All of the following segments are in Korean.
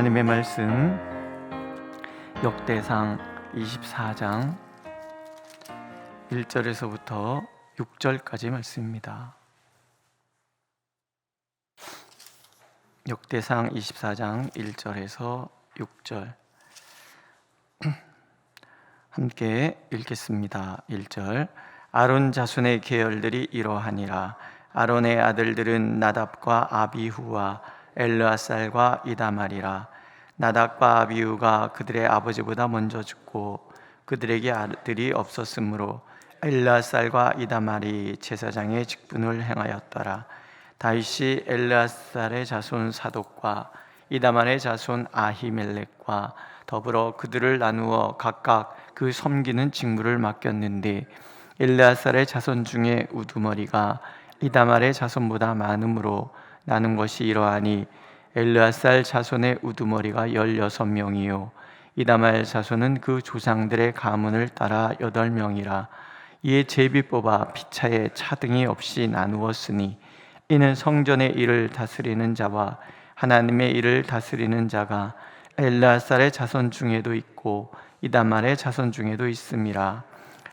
하나님의 말씀 역대상 24장 1절에서부터 6절까지 말씀입니다. 역대상 24장 1절에서 6절 함께 읽겠습니다. 1절 아론 자손의 계열들이 이러하니라. 아론의 아들들은 나답과 아비후와 엘르아살과 이다말이라. 나답과 아비후가 그들의 아버지보다 먼저 죽고 그들에게 아들이 없었으므로 엘르아살과 이다말이 제사장의 직분을 행하였더라. 다윗이 엘르아살의 자손 사독과 이다말의 자손 아히멜렉과 더불어 그들을 나누어 각각 그 섬기는 직무를 맡겼는데 엘르아살의 자손 중에 우두머리가 이다말의 자손보다 많으므로 나눈 것이 이러하니 엘르아살 자손의 우두머리가 16명이요 이다말 자손은 그 조상들의 가문을 따라 8명이라. 이에 제비 뽑아 피차에 차등이 없이 나누었으니 이는 성전의 일을 다스리는 자와 하나님의 일을 다스리는 자가 엘르아살의 자손 중에도 있고 이다말의 자손 중에도 있음이라.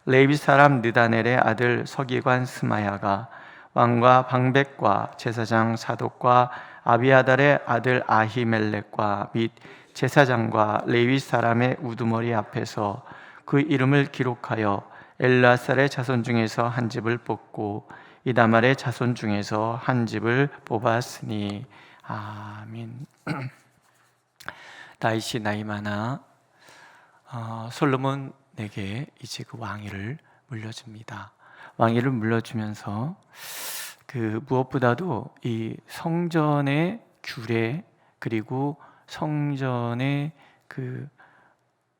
레위 사람 느다넬의 아들 서기관 스마야가 왕과 방백과 제사장 사독과 아비아달의 아들 아히멜렉과 및 제사장과 레위 사람의 우두머리 앞에서 그 이름을 기록하여 엘르아살의 자손 중에서 한 집을 뽑고 이다말의 자손 중에서 한 집을 뽑았으니. 아멘. 다윗이 나이 많아 솔로몬에게 이제 그 왕위를 물려줍니다. 왕위를 물려주면서 그 무엇보다도 이 성전의 규례 그리고 성전의 그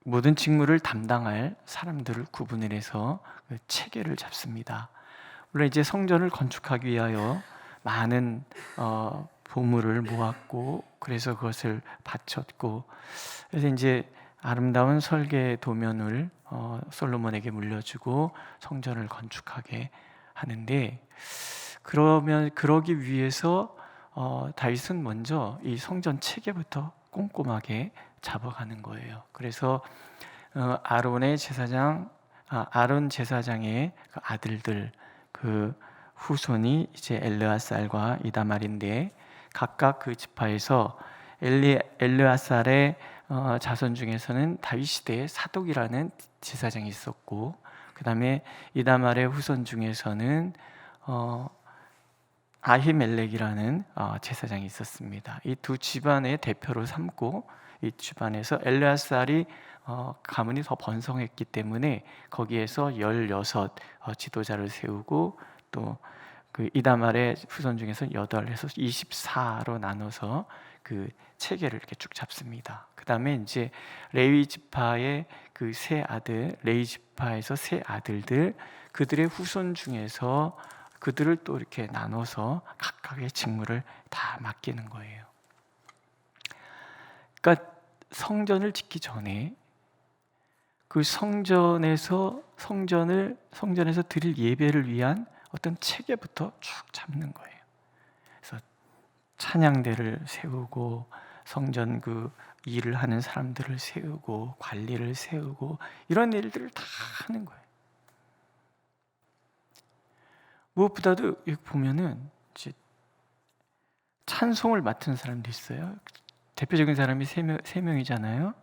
모든 직무를 담당할 사람들을 구분을 해서 그 체계를 잡습니다. 물론 이제 성전을 건축하기 위하여 많은 보물을 모았고 그래서 그것을 바쳤고 그래서 이제 아름다운 설계 도면을 솔로몬에게 물려주고 성전을 건축하게 하는데 그러기 위해서 다윗은 먼저 이 성전 체계부터 꼼꼼하게 잡아가는 거예요. 그래서 아론 제사장의 그 아들들 그 후손이 이제 엘르아살과 이다말인데 각각 그 지파에서 엘르아살의 자손 중에서는 다윗 시대에 사독이라는 제사장이 있었고 그 다음에 이다말의 후손 중에서는 아히멜렉이라는 제사장이 있었습니다. 이 두 집안의 대표로 삼고 이 집안에서 엘르아살이 가문이 더 번성했기 때문에 거기에서 16 지도자를 세우고 또 그 이다말의 후손 중에서 8에서 24로 나눠서 그 체계를 이렇게 쭉 잡습니다. 그 다음에 이제 레위 지파의 그 세 아들, 레위 지파에서 세 아들들 그들의 후손 중에서 그들을 또 이렇게 나눠서 각각의 직무를 다 맡기는 거예요. 그러니까 성전을 짓기 전에 그 성전에서 드릴 예배를 위한 어떤 체계부터 쭉 잡는 거예요. 그래서 찬양대를 세우고 성전 그 일을 하는 사람들을 세우고 관리를 세우고 이런 일들을 다 하는 거예요. 무엇보다도 여기 보면은 이제 찬송을 맡은 사람도 있어요. 대표적인 사람이 세 명이잖아요.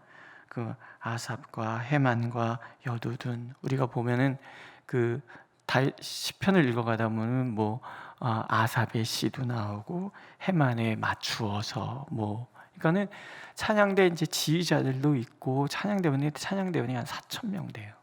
그 아삽과 헤만과 여두둔. 우리가 보면은 그 시편을 읽어가다 보면 뭐 아삽의 시도 나오고 헤만에 맞추어서 뭐 그러니까는 찬양대 이제 지휘자들도 있고 찬양대원이 한 4,000명 돼요.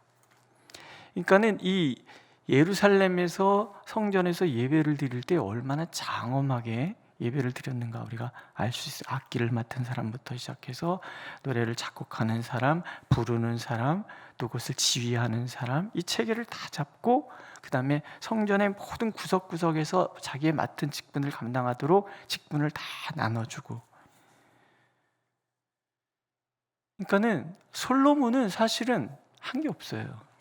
그러니까는 이 예루살렘에서 성전에서 예배를 드릴 때 얼마나 장엄하게 예배를 드렸는가 우리가 알 수 있어요. 악기를 맡은 사람부터 시작해서 노래를 작곡하는 사람, 부르는 사람, 또 그것을 지휘하는 사람 이 체계를 다 잡고 그 다음에 성전의 모든 구석구석에서 자기의 맡은 직분을 감당하도록 직분을 다 나눠주고 그러니까는 솔로몬은 사실은 한 게 없어요.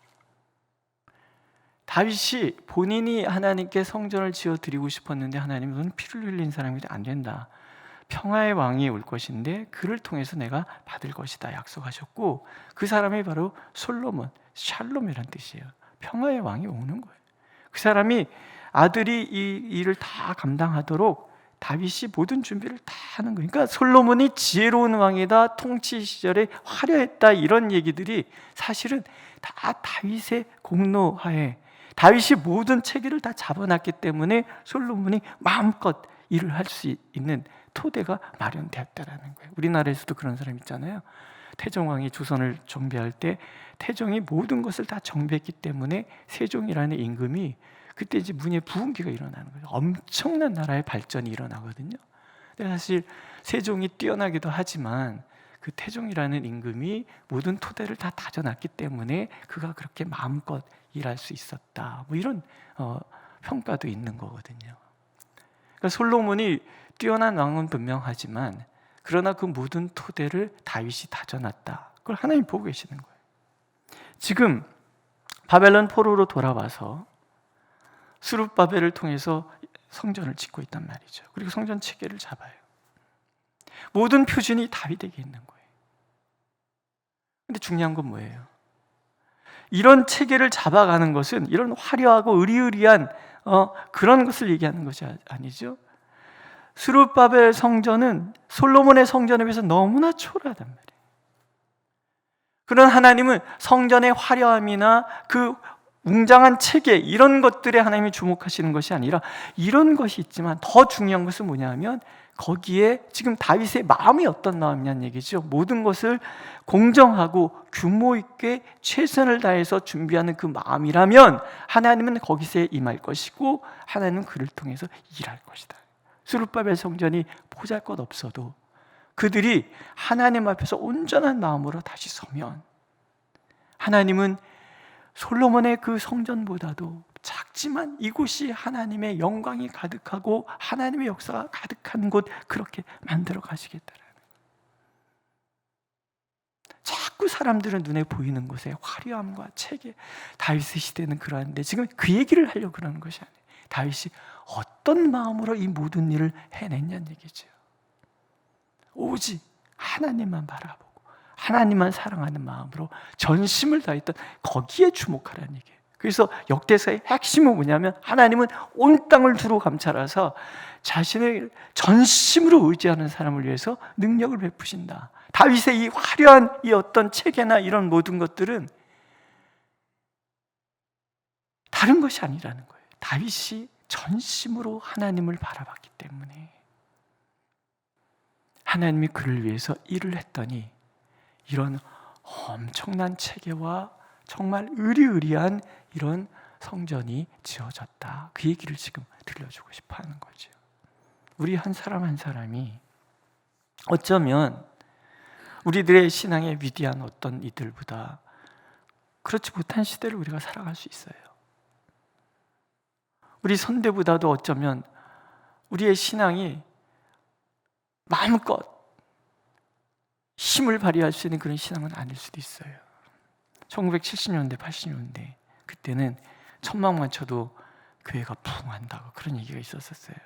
다윗이 본인이 하나님께 성전을 지어 드리고 싶었는데 하나님은 너는 피를 흘린 사람이 안 된다. 평화의 왕이 올 것인데 그를 통해서 내가 받을 것이다 약속하셨고, 그 사람이 바로 솔로몬, 샬롬이란 뜻이에요. 평화의 왕이 오는 거예요. 그 사람이 아들이 이 일을 다 감당하도록 다윗이 모든 준비를 다 하는 거예요. 그러니까 솔로몬이 지혜로운 왕이다, 통치 시절에 화려했다, 이런 얘기들이 사실은 다 다윗의 공로하에, 다윗이 모든 체계를 다 잡아놨기 때문에 솔로몬이 마음껏 일을 할 수 있는 토대가 마련되었다라는 거예요. 우리나라에서도 그런 사람 있잖아요. 태종왕이 조선을 정비할 때 태종이 모든 것을 다 정비했기 때문에 세종이라는 임금이 그때 이제 문예 부흥기가 일어나는 거예요. 엄청난 나라의 발전이 일어나거든요. 근데 사실 세종이 뛰어나기도 하지만 그 태종이라는 임금이 모든 토대를 다 다져놨기 때문에 그가 그렇게 마음껏 일할 수 있었다, 뭐 이런 평가도 있는 거거든요. 그러니까 솔로몬이 뛰어난 왕은 분명하지만 그러나 그 모든 토대를 다윗이 다져놨다, 그걸 하나님 보고 계시는 거예요. 지금 바벨론 포로로 돌아와서 스룹바벨을 통해서 성전을 짓고 있단 말이죠. 그리고 성전 체계를 잡아요. 모든 표준이 다윗에게 있는 거예요. 근데 중요한 건 뭐예요? 이런 체계를 잡아가는 것은 이런 화려하고 의리의리한 그런 것을 얘기하는 것이 아니죠. 스룹바벨 성전은 솔로몬의 성전에 비해서 너무나 초라하단 말이에요. 그런 하나님은 성전의 화려함이나 그 웅장한 체계, 이런 것들에 하나님이 주목하시는 것이 아니라 이런 것이 있지만 더 중요한 것은 뭐냐 하면 거기에 지금 다윗의 마음이 어떤 마음이냐는 얘기죠. 모든 것을 공정하고 규모 있게 최선을 다해서 준비하는 그 마음이라면 하나님은 거기서 임할 것이고 하나님은 그를 통해서 일할 것이다. 스룹바벨 성전이 보잘것없어도 그들이 하나님 앞에서 온전한 마음으로 다시 서면 하나님은 솔로몬의 그 성전보다도 작지만 이곳이 하나님의 영광이 가득하고 하나님의 역사가 가득한 곳, 그렇게 만들어 가시겠다라는 거예요. 자꾸 사람들은 눈에 보이는 곳에 화려함과 체계, 다윗의 시대는 그러한데 지금 그 얘기를 하려고 그러는 것이 아니에요. 다윗이 어떤 마음으로 이 모든 일을 해냈냐는 얘기죠. 오직 하나님만 바라보고 하나님만 사랑하는 마음으로 전심을 다했던 거기에 주목하라는 얘기예요. 그래서 역대사의 핵심은 뭐냐면 하나님은 온 땅을 두루 감찰하사 자신을 전심으로 의지하는 사람을 위해서 능력을 베푸신다. 다윗의 이 화려한 이 어떤 체계나 이런 모든 것들은 다른 것이 아니라는 거예요. 다윗이 전심으로 하나님을 바라봤기 때문에 하나님이 그를 위해서 일을 했더니 이런 엄청난 체계와 정말 의리의리한 이런 성전이 지어졌다. 그 얘기를 지금 들려주고 싶어 하는 거죠. 우리 한 사람 한 사람이 어쩌면 우리들의 신앙의 위대한 어떤 이들보다 그렇지 못한 시대를 우리가 살아갈 수 있어요. 우리 선대보다도 어쩌면 우리의 신앙이 마음껏 힘을 발휘할 수 있는 그런 신앙은 아닐 수도 있어요. 1970년대, 80년대 그때는 천막만 쳐도 교회가 부흥한다고 그런 얘기가 있었어요.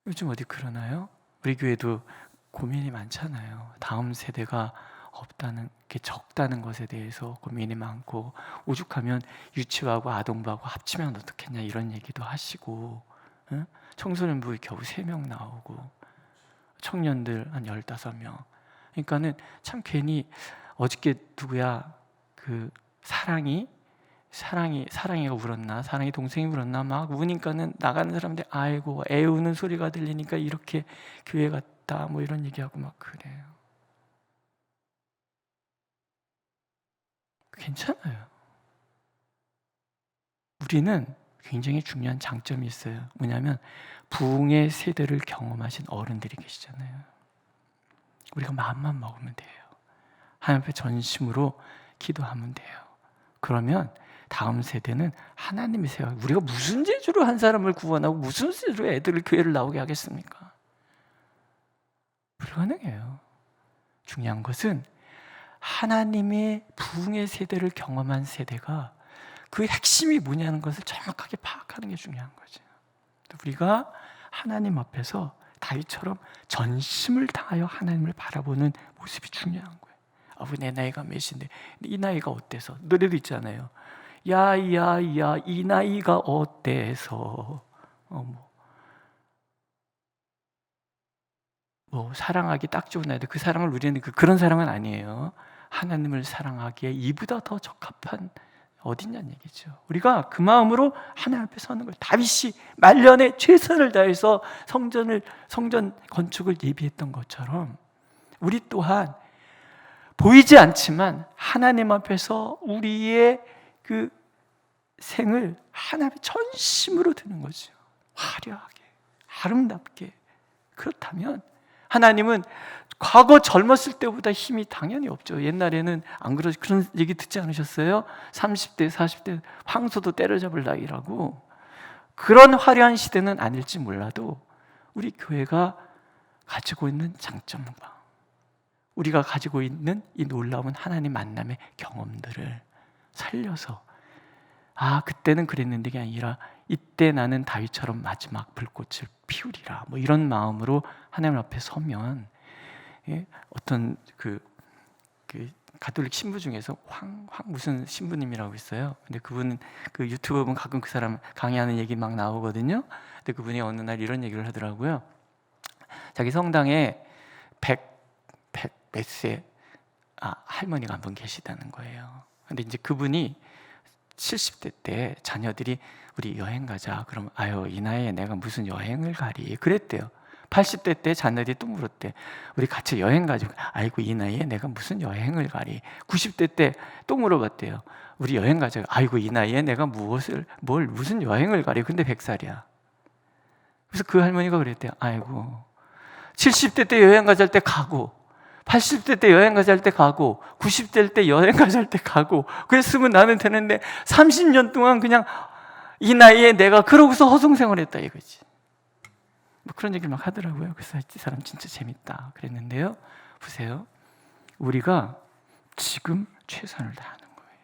요즘 어디 그러나요? 우리 교회도 고민이 많잖아요. 다음 세대가 없다는 게 적다는 것에 대해서 고민이 많고 오죽하면 유치부하고 아동부하고 합치면 어떻겠냐 이런 얘기도 하시고, 청소년부 겨우 3명 나오고 청년들 한 15명. 그러니까는 참 괜히 어저께 누구야 그 사랑이가 울었나, 사랑이 동생이 울었나 막 우니까는 나가는 사람들 아이고 애 우는 소리가 들리니까 이렇게 교회 갔다 뭐 이런 얘기하고 막 그래요. 괜찮아요. 우리는 굉장히 중요한 장점이 있어요. 뭐냐면 부흥의 세대를 경험하신 어른들이 계시잖아요. 우리가 마음만 먹으면 돼요. 하나님 앞에 전심으로 기도하면 돼요. 그러면 다음 세대는 하나님이 세워. 우리가 무슨 재주로 한 사람을 구원하고 무슨 재주로 애들을 교회를 나오게 하겠습니까? 불가능해요. 중요한 것은 하나님의 부흥의 세대를 경험한 세대가 그 핵심이 뭐냐는 것을 정확하게 파악하는 게 중요한 거죠. 우리가 하나님 앞에서 다윗처럼 전심을 다하여 하나님을 바라보는 모습이 중요한 거예요. 아버지, 내 나이가 몇인데 이 나이가 어때서? 노래도 있잖아요. 야야야 이 나이가 어때서 사랑하기 딱 좋은 나이인데 그 사랑을 우리는 그런 사랑은 아니에요. 하나님을 사랑하기에 이보다 더 적합한 어딨냐는 얘기죠. 우리가 그 마음으로 하나님 앞에 서는 거예요. 다윗이 말년에 최선을 다해서 성전 건축을 예비했던 것처럼 우리 또한 보이지 않지만 하나님 앞에서 우리의 그 생을 하나님 앞에 전심으로 드는 거죠. 화려하게, 아름답게. 그렇다면 하나님은 과거 젊었을 때보다 힘이 당연히 없죠. 옛날에는 안 그러지, 그런 얘기 듣지 않으셨어요? 30대, 40대 황소도 때려잡을 나이라고. 그런 화려한 시대는 아닐지 몰라도 우리 교회가 가지고 있는 장점과 우리가 가지고 있는 이 놀라운 하나님 만남의 경험들을 살려서 그때는 그랬는데 게 아니라 이때 나는 다윗처럼 마지막 불꽃을 피우리라 이런 마음으로 하나님 앞에 서면 어떤 그 가톨릭 신부 중에서 황 무슨 신부님이라고 있어요. 근데 그분은 그 유튜브 보면 가끔 그 사람 강의하는 얘기 막 나오거든요. 근데 그분이 어느 날 이런 얘기를 하더라고요. 자기 성당에 100 몇 세 할머니가 한 분 계시다는 거예요. 근데 이제 그분이 70대 때 자녀들이 우리 여행 가자. 그럼 이 나이에 내가 무슨 여행을 가리 그랬대요. 80대 때 자녀들이 또 물었대. 우리 같이 여행 가자. 아이고 이 나이에 내가 무슨 여행을 가리. 90대 때 또 물어봤대요. 우리 여행 가자. 아이고 이 나이에 내가 무슨 여행을 가리. 근데 100살이야. 그래서 그 할머니가 그랬대요. 아이고 70대 때 여행 가자 할 때 가고 80대 때 여행 가자 할 때 가고 90대 때 여행 가자 할 때 가고 그랬으면 나는 되는데 30년 동안 그냥 이 나이에 내가 그러고서 허송생활했다 이거지. 그런 얘기를 막 하더라고요. 그래서 이 사람 진짜 재밌다 그랬는데요. 보세요. 우리가 지금 최선을 다하는 거예요.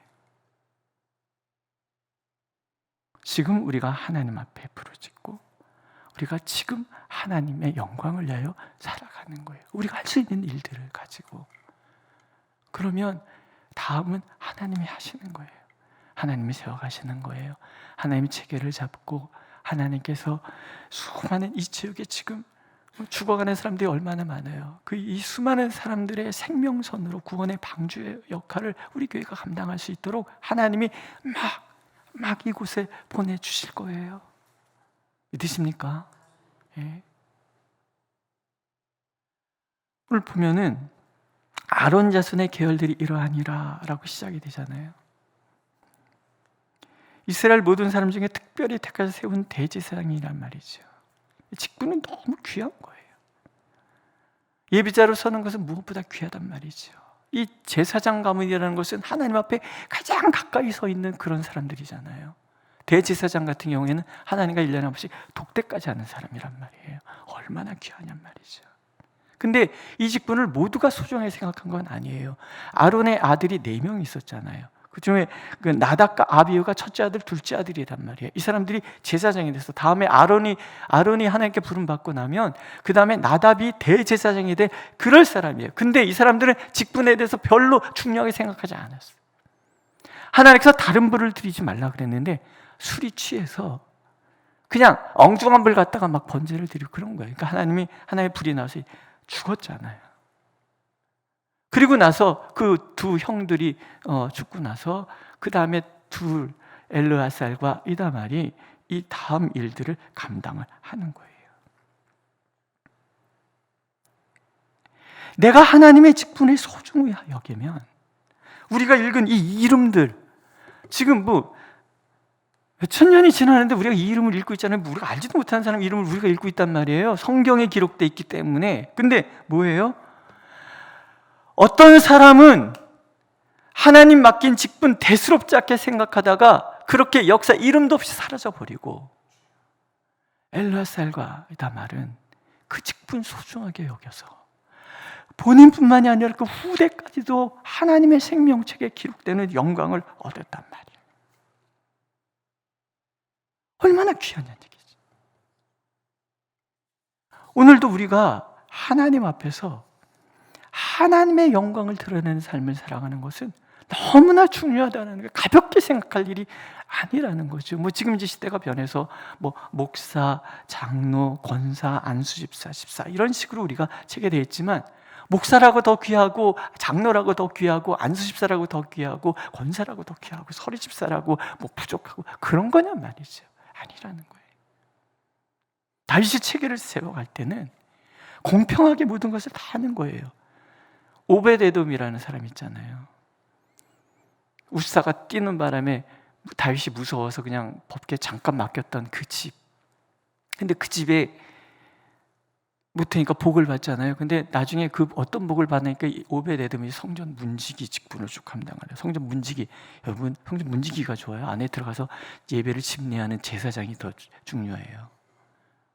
지금 우리가 하나님 앞에 부르짖고 우리가 지금 하나님의 영광을 위하여 살아가는 거예요. 우리가 할 수 있는 일들을 가지고. 그러면 다음은 하나님이 하시는 거예요. 하나님이 세워가시는 거예요. 하나님이 체계를 잡고 하나님께서 수많은 이 지역에 지금 죽어가는 사람들이 얼마나 많아요. 이 수많은 사람들의 생명선으로 구원의 방주의 역할을 우리 교회가 감당할 수 있도록 하나님이 막 이곳에 보내주실 거예요. 믿으십니까? 예. 오늘 보면은 아론 자손의 계열들이 이러하니라 라고 시작이 되잖아요. 이스라엘 모든 사람 중에 특별히 택해서 세운 대제사장이란 말이죠. 직분은 너무 귀한 거예요. 예비자로 서는 것은 무엇보다 귀하단 말이죠. 이 제사장 가문이라는 것은 하나님 앞에 가장 가까이 서 있는 그런 사람들이잖아요. 대제사장 같은 경우에는 하나님과 1년에 한 번씩 독대까지 하는 사람이란 말이에요. 얼마나 귀하냔 말이죠. 근데 이 직분을 모두가 소중하게 생각한 건 아니에요. 아론의 아들이 4명 있었잖아요. 그중에 나답과 아비후가 첫째 아들, 둘째 아들이란 말이에요. 이 사람들이 제사장이 돼서 다음에 아론이 하나님께 부름 받고 나면 그 다음에 나답이 대제사장이 될 그럴 사람이에요. 근데 이 사람들은 직분에 대해서 별로 중요하게 생각하지 않았어요. 하나님께서 다른 불을 드리지 말라 그랬는데 술이 취해서 그냥 엉뚱한 불 갖다가 막 번제를 드리고 그런 거예요. 그러니까 하나님의 불이 나서 죽었잖아요. 그리고 나서 그 두 형들이 죽고 나서 그 다음에 엘르아살과 이다말이 이 다음 일들을 감당을 하는 거예요. 내가 하나님의 직분을 소중히 여기면 우리가 읽은 이 이름들 지금 몇천 년이 지났는데 우리가 이 이름을 읽고 있잖아요. 우리가 알지도 못하는 사람 이름을 우리가 읽고 있단 말이에요. 성경에 기록되어 있기 때문에. 근데 뭐예요? 어떤 사람은 하나님 맡긴 직분 대수롭지 않게 생각하다가 그렇게 역사 이름도 없이 사라져버리고 엘르아살과 이다말은 그 직분 소중하게 여겨서 본인뿐만이 아니라 그 후대까지도 하나님의 생명책에 기록되는 영광을 얻었단 말이에요. 얼마나 귀하냐는 얘기죠. 오늘도 우리가 하나님 앞에서 하나님의 영광을 드러내는 삶을 살아가는 것은 너무나 중요하다는 걸 가볍게 생각할 일이 아니라는 거죠. 지금 이제 시대가 변해서 목사, 장로, 권사, 안수집사, 집사 이런 식으로 우리가 체계되어 있지만, 목사라고 더 귀하고, 장로라고 더 귀하고, 안수집사라고 더 귀하고, 권사라고 더 귀하고, 서리집사라고 부족하고 그런 거냔 말이죠. 아니라는 거예요. 다윗이 체계를 세워갈 때는 공평하게 모든 것을 다 하는 거예요. 오벳에돔이라는 사람 있잖아요. 우사가 뛰는 바람에 다윗이 무서워서 그냥 법궤 잠깐 맡겼던 그 집. 근데 그 집에 못하니까 복을 받잖아요. 근데 나중에 그 어떤 복을 받으니까 오벳에돔이 성전 문지기 직분을 쭉 감당하래요. 성전 문지기, 여러분 성전 문지기가 좋아요? 안에 들어가서 예배를 집례하는 제사장이 더 중요해요.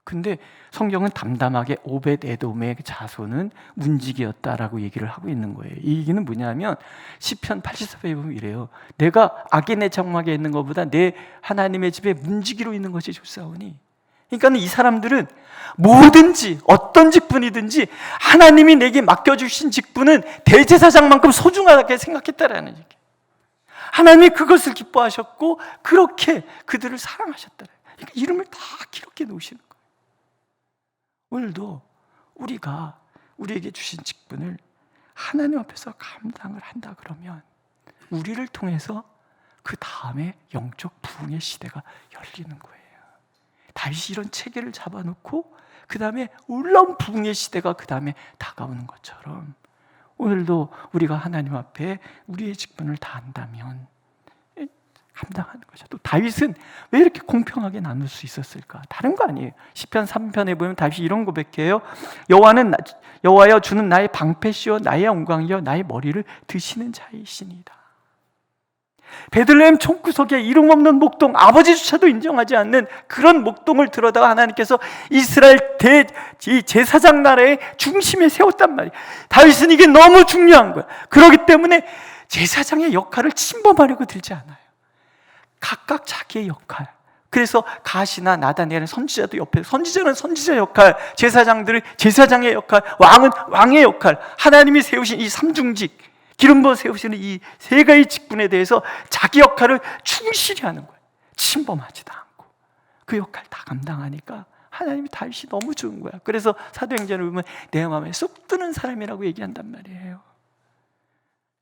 근데 성경은 담담하게 오벳에돔의 자손은 문지기였다라고 얘기를 하고 있는 거예요. 이 얘기는 뭐냐면 시편 84편에 보면 이래요. 내가 악인의 장막에 있는 것보다 내 하나님의 집에 문지기로 있는 것이 좋사오니. 그러니까 이 사람들은 뭐든지 어떤 직분이든지 하나님이 내게 맡겨주신 직분은 대제사장만큼 소중하게 생각했다라는 얘기예요. 하나님이 그것을 기뻐하셨고 그렇게 그들을 사랑하셨다는 거예요. 그러니까 이름을 다 기록해 놓으시는 거예요. 오늘도 우리가 우리에게 주신 직분을 하나님 앞에서 감당을 한다 그러면 우리를 통해서 그 다음에 영적 부흥의 시대가 열리는 거예요. 다윗이 이런 체계를 잡아놓고 그 다음에 놀라운 부흥의 시대가 그 다음에 다가오는 것처럼 오늘도 우리가 하나님 앞에 우리의 직분을 다한다면 감당하는 거죠. 또 다윗은 왜 이렇게 공평하게 나눌 수 있었을까? 다른 거 아니에요. 시편 3편에 보면 다윗이 이런 고백해요. 여호와여 주는 나의 방패시요 나의 영광이요 나의 머리를 드시는 자이시니다. 베들레헴 총구석에 이름 없는 목동, 아버지조차도 인정하지 않는 그런 목동을 들어다가 하나님께서 이스라엘 제사장 나라의 중심에 세웠단 말이에요. 다윗은 이게 너무 중요한 거야. 그렇기 때문에 제사장의 역할을 침범하려고 들지 않아요. 각각 자기의 역할. 그래서 갓이나 나다니엘은 선지자도 옆에, 선지자는 선지자 역할, 제사장들은 제사장의 역할, 왕은 왕의 역할, 하나님이 세우신 이 삼중직, 기름 부어 세우시는 이 세 가지 직분에 대해서 자기 역할을 충실히 하는 거예요. 침범하지도 않고 그 역할 다 감당하니까 하나님이 다윗이 너무 좋은 거야. 그래서 사도행전을 보면 내 마음에 쏙 드는 사람이라고 얘기한단 말이에요.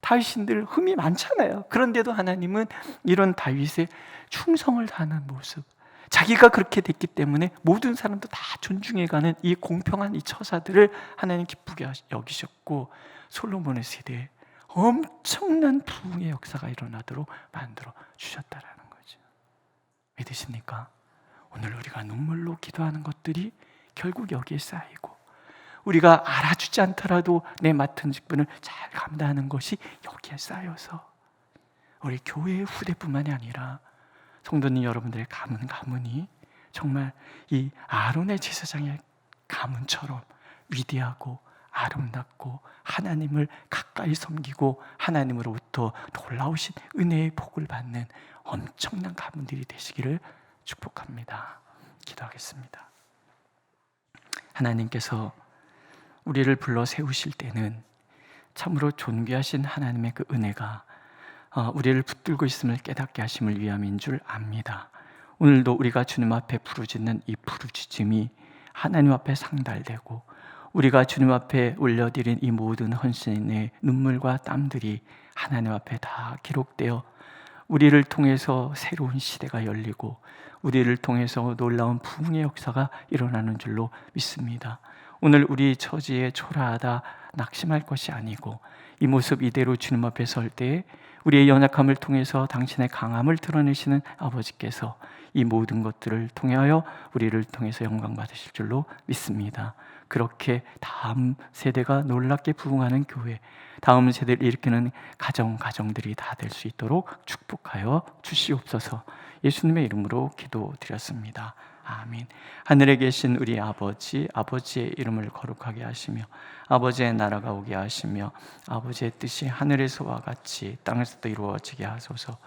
다윗은 늘 흠이 많잖아요. 그런데도 하나님은 이런 다윗의 충성을 다하는 모습, 자기가 그렇게 됐기 때문에 모든 사람도 다 존중해가는 이 공평한 이 처사들을 하나님 기쁘게 여기셨고 솔로몬의 세대에 엄청난 부흥의 역사가 일어나도록 만들어 주셨다라는 거죠. 믿으십니까? 오늘 우리가 눈물로 기도하는 것들이 결국 여기에 쌓이고 우리가 알아주지 않더라도 내 맡은 직분을 잘 감당하는 것이 여기에 쌓여서 우리 교회의 후대뿐만이 아니라 성도님 여러분들의 가문이 정말 이 아론의 제사장의 가문처럼 위대하고 아름답고 하나님을 가까이 섬기고 하나님으로부터 놀라우신 은혜의 복을 받는 엄청난 가문들이 되시기를 축복합니다. 기도하겠습니다. 하나님께서 우리를 불러 세우실 때는 참으로 존귀하신 하나님의 그 은혜가 우리를 붙들고 있음을 깨닫게 하심을 위함인 줄 압니다. 오늘도 우리가 주님 앞에 부르짖는 이 부르짖음이 하나님 앞에 상달되고 우리가 주님 앞에 올려드린 이 모든 헌신의 눈물과 땀들이 하나님 앞에 다 기록되어 우리를 통해서 새로운 시대가 열리고 우리를 통해서 놀라운 부흥의 역사가 일어나는 줄로 믿습니다. 오늘 우리 처지에 초라하다 낙심할 것이 아니고 이 모습 이대로 주님 앞에 설 때에 우리의 연약함을 통해서 당신의 강함을 드러내시는 아버지께서 이 모든 것들을 통하여 우리를 통해서 영광 받으실 줄로 믿습니다. 그렇게 다음 세대가 놀랍게 부흥하는 교회, 다음 세대를 일으키는 가정들이 다 될 수 있도록 축복하여 주시옵소서. 예수님의 이름으로 기도드렸습니다. 아멘. 하늘에 계신 우리 아버지, 아버지의 이름을 거룩하게 하시며 아버지의 나라가 오게 하시며 아버지의 뜻이 하늘에서와 같이 땅에서도 이루어지게 하소서.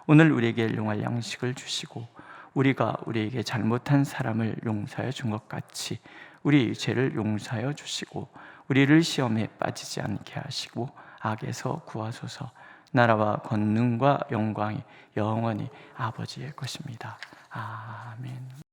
오늘 우리에게 일용할 양식을 주시고 우리가 우리에게 잘못한 사람을 용서하여 준 것 같이 우리의 죄를 용서하여 주시고 우리를 시험에 빠지지 않게 하시고 악에서 구하소서. 나라와 권능과 영광이 영원히 아버지의 것입니다. 아멘.